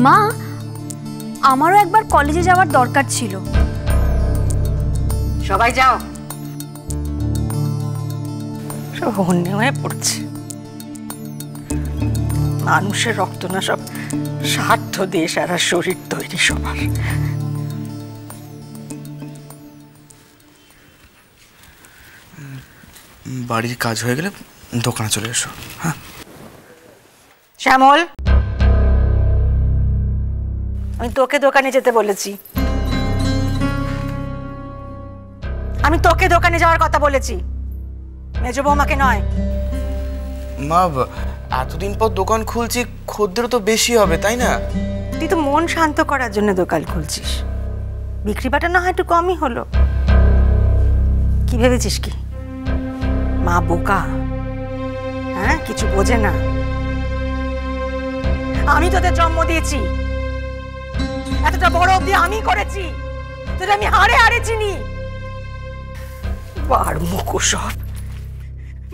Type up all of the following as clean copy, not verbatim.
মা, আমারও একবার কলেজে যাওয়ার দরকার ছিল। সবাই যাও। সব হন্যে হয়ে পড়ছে। মানুষের রক্ত না, সব স্বার্থ দিয়ে সারা শরীর তৈরি সবার। বাড়ির কাজ হয়ে গেলে দোকানে চলে এসো। হ্যাঁ শ্যামল, আমি তোকে দোকানে যেতে বলেছি। আমি তোকে দোকানে যাওয়ার কথা বলেছি, মেজ বৌমাকে নয়। মা, এতদিন পর দোকান খুলছি, খদ্দের তো বেশি হবে তাই না? তুই তো মন শান্ত করার জন্য দোকান খুলছিস, বিক্রি বাটা না হয় একটু কমই হলো। কি ভেবেছিস কি মা বোকা? হ্যাঁ, কিছু বোঝে না। আমি তোদের জন্ম দিয়েছি, এতটা বড় অবধি আমি করেছি, তোদের আমি হাড়ে হাড়ে চিনি। বারমুখো সব,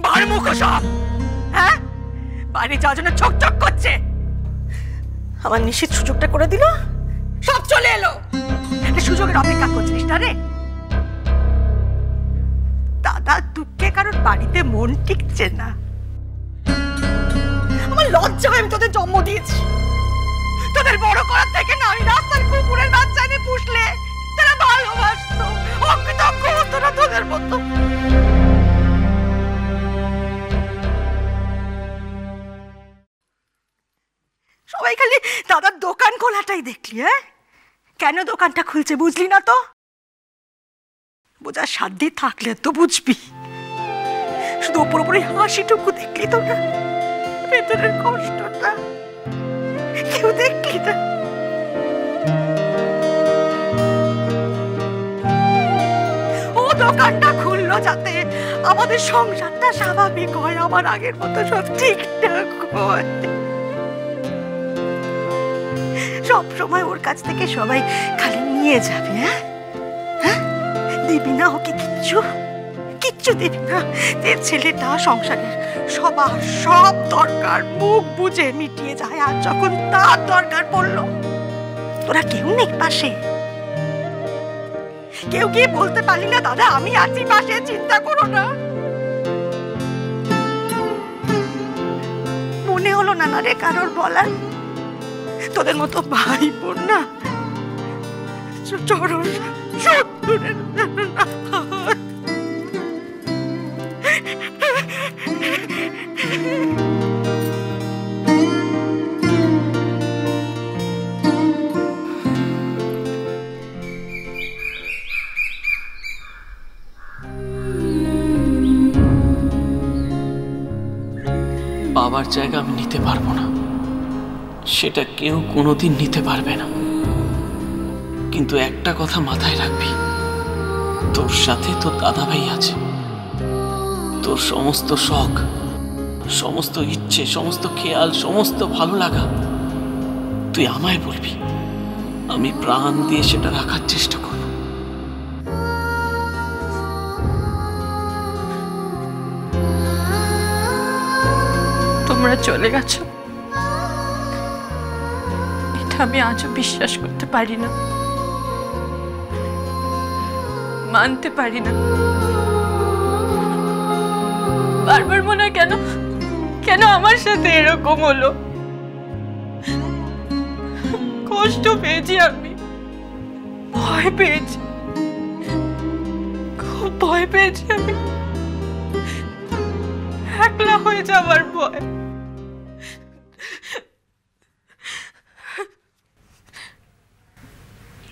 বারমুখো সব। হ্যাঁ, বাড়ি যাওয়ার জন্য ছকছক করছে। আমার নিশ্চিত সুযোগটা করে দিল, সব চলে এলো। সুযোগের অপেক্ষা করছিস না রে? দাদা দুঃখে কারোর বাড়িতে মন টিকছে না। আমার লজ্জা হয় আমি তোদের জন্ম দিয়েছি। তোদের বড় করার থেকে না, আমি রাস্তার কুকুরের বাচ্চা এনে পুষলে তারা ভালোবাসতো, অকৃতজ্ঞ হতো না তোদের মতো। সবাই খালি দাদার দোকান খোলাটাই দেখলি। হ্যাঁ, কেন দোকানটা খুলছে বুঝলি না তো? বোঝার সাধ্য থাকলে তো বুঝবি। শুধু ওপর উপরে হাসিটুকু দেখলি তো না, ভেতরের কষ্টটা কেউ দেখলি না। ও দোকানটা খুললো যাতে আমাদের সংসারটা স্বাভাবিক হয়, আমার আগের মতো সব ঠিকঠাক হয়। সব সময় ওর কাছ থেকে সবাই খালি নিয়ে যাবে। হ্যাঁ, দিবি না ওকে কিচ্ছু, কিচ্ছু দিবি না। যে ছেলেটা সংসারের সবার সব দরকার মুখ বুঝে মিটিয়ে যায়, আর যখন তার দরকার পড়লো তোরা কেউ নেই পাশে। কেউ গিয়ে বলতে পারলি না দাদা আমি আছি পাশে, চিন্তা করো না? মনে হলো না রে কারোর বলার? তোদের মতো ভাই বোন না চরণ শত্রুরের বাবার জায়গা আমি নিতে পারবো না, সেটা কেউ কোনোদিন নিতে পারবে না। কিন্তু একটা কথা মাথায় রাখবি, তোর সাথে তোর দাদা ভাই আছে। তোর সমস্ত শখ, সমস্ত ইচ্ছে, সমস্ত খেয়াল, সমস্ত ভালো লাগা তুই আমায় বলবি, আমি প্রাণ দিয়ে সেটা রাখার চেষ্টা করব। তোমরা চলে গেছো, এটা আমি আজও বিশ্বাস করতে পারি না, মানতে পারি না। বারবার মনে হয় কেন কেন আমার সাথে এরকম হলো। কষ্ট পেয়েছি আমি, ভয় পেয়েছি, খুব ভয় পেয়েছি আমি, একলা হয়ে যাওয়ার ভয়।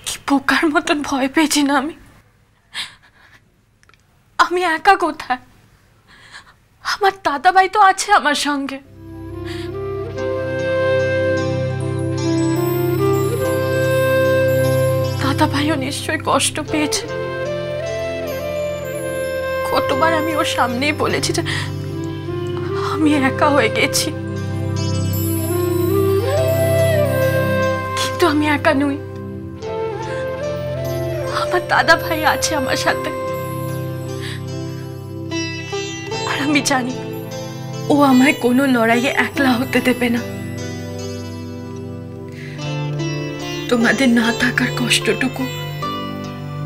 কি বোকার মতন ভয় পেয়েছি না আমি। আমি একা কোথায়? আমার দাদা ভাই তো আছে আমার সঙ্গে। দাদা ভাইও নিশ্চয়ই কষ্ট পেয়েছে। কতবার আমি ওর সামনেই বলেছি যে আমি একা হয়ে গেছি, কিন্তু আমি একা নই। আমার দাদা ভাই আছে আমার সাথে, আর আমি জানি ও আমায় কোনো লড়াইয়ে একলা হতে দেবে না। তোমাদের না থাকার কষ্টটুকু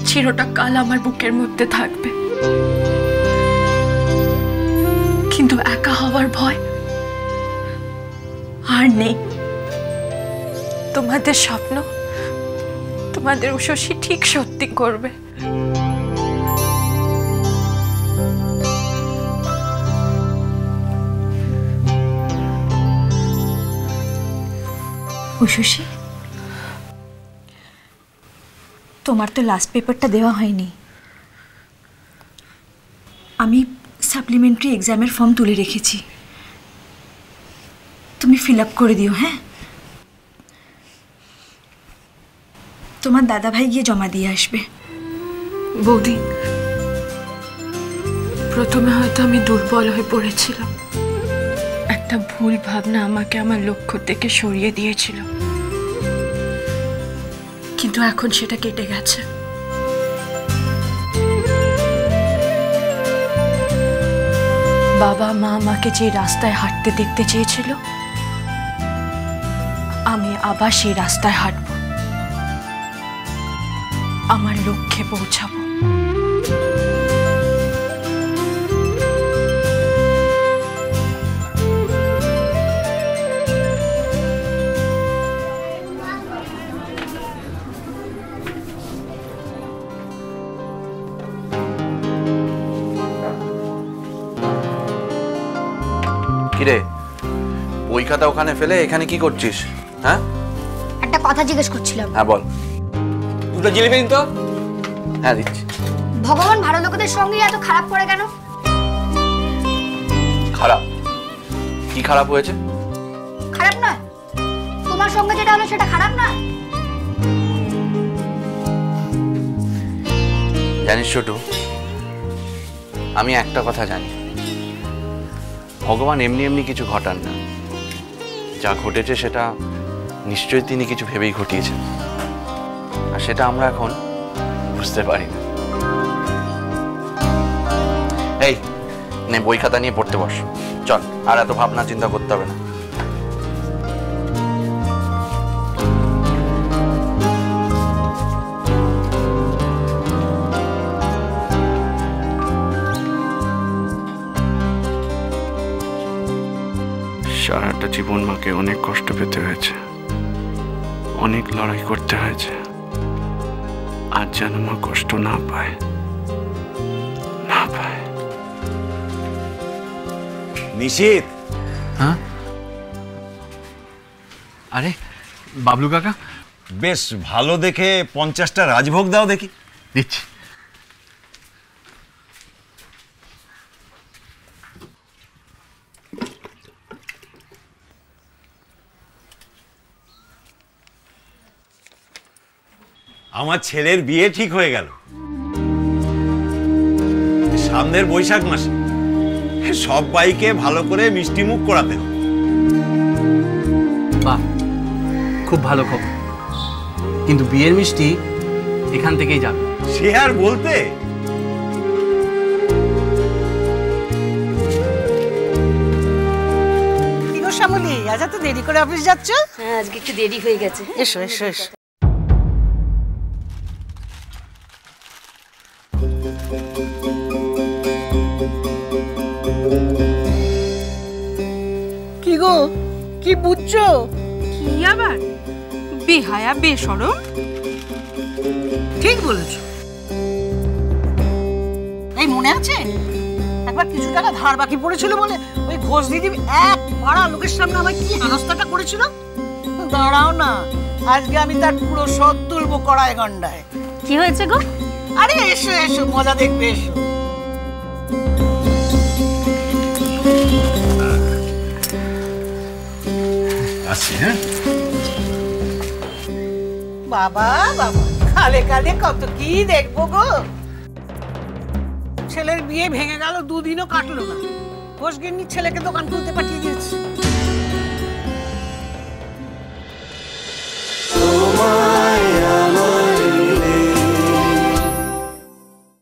চিরটা কাল আমার বুকের মধ্যে থাকবে, কিন্তু একা হওয়ার ভয় আর নেই। তোমাদের স্বপ্ন তোমাদের উষসী ঠিক সত্যি করবে। উষসী, তোমার তো লাস্ট পেপারটা দেওয়া হয়নি। আমি সাপ্লিমেন্টারি এক্সামের ফর্ম তুলে রেখেছি, তুমি ফিল আপ করে দিও। হ্যাঁ, তোমার দাদাভাই গিয়ে জমা দিয়ে আসবে। বৌদি, প্রথমে হয়তো আমি দুর্বল হয়ে পড়েছিলাম, একটা ভুল ভাবনা আমাকে আমার লক্ষ্য থেকে সরিয়ে দিয়েছিল, কিন্তু এখন সেটা কেটে গেছে। বাবা মা আমাকে যে রাস্তায় হাঁটতে দেখতে চেয়েছিল, আমি আবার সেই রাস্তায় হাঁটব, আমার লক্ষ্যে পৌঁছাবো। কিরে, বই খাতা ওখানে ফেলে এখানে কি করছিস? হ্যাঁ, একটা কথা জিজ্ঞেস করছিলাম। হ্যাঁ বল। দুটো জিলিপি দিন তো। হ্যাঁ দিচ্ছি। ভগবান ভালো লোকেদের সঙ্গে এত খারাপ করে কেন? খারাপ? কি খারাপ হয়েছে? খারাপ নয়, তোমার সঙ্গে যেটা হলো সেটা খারাপ না? জানিস ছোটু, আমি একটা কথা জানি, ভগবান এমনি এমনি কিছু ঘটান না। যা ঘটেছে সেটা নিশ্চয়ই তিনি কিছু ভেবেই ঘটিয়েছেন, আর সেটা আমরা এখন বুঝতে পারি না। এই নে, বই খাতা নিয়ে পড়তে বস। চল, আর এত ভাবনা চিন্তা করতে হবে না। সারাটা জীবন মাকে অনেক কষ্ট পেতে হয়েছে, অনেক লড়াই করতে হয়েছে। আর যেন মা কষ্ট না পায়, না পায়। নিশীথ। হ্যাঁ? আরে বাবলু কাকা, বেশ ভালো দেখে 50টা রাজভোগ দাও দেখি। দিচ্ছি। আমার ছেলের বিয়ে ঠিক হয়ে গেল সামনের বৈশাখ মাসে। সবাইকে ভালো করে মিষ্টি মুখ করাতে হবে। বাহ, খুব ভালো খবর, কিন্তু বিয়ের মিষ্টি এখান থেকেই যাবে। সে আর বলতে। শ্যামলী, আজ এত দেরি করে অফিস যাচ্ছ? হ্যাঁ, আজকে একটু দেরি হয়ে গেছে। এসো এসো এসো। কি গো, কি বুঝছো? কি আবার বেহায়া বেশরম? ঠিক বলেছো। এই মনে আছে একবার কিছু টাকা ধার বাকি পড়েছিল বলে ওই ঘোষ দিদি এক পাড়া লোকের সামনে আমায় কি হেনস্থাটা করেছিল? দাঁড়াও না, আজকে আমি তার পুরো শোধ তুলবো কড়ায় গন্ডায়। কি হয়েছে গো? আরে এসো এসো, মজা দেখবে, এসো। আসছি। হ্যাঁ বাবা বাবা, কালে কালে কত কি দেখবো গো। ছেলের বিয়ে ভেঙে গেল, দুদিনও কাটলো না, ঘোষ গিন্নির ছেলেকে দোকান খুলতে পাঠিয়ে দিয়েছে।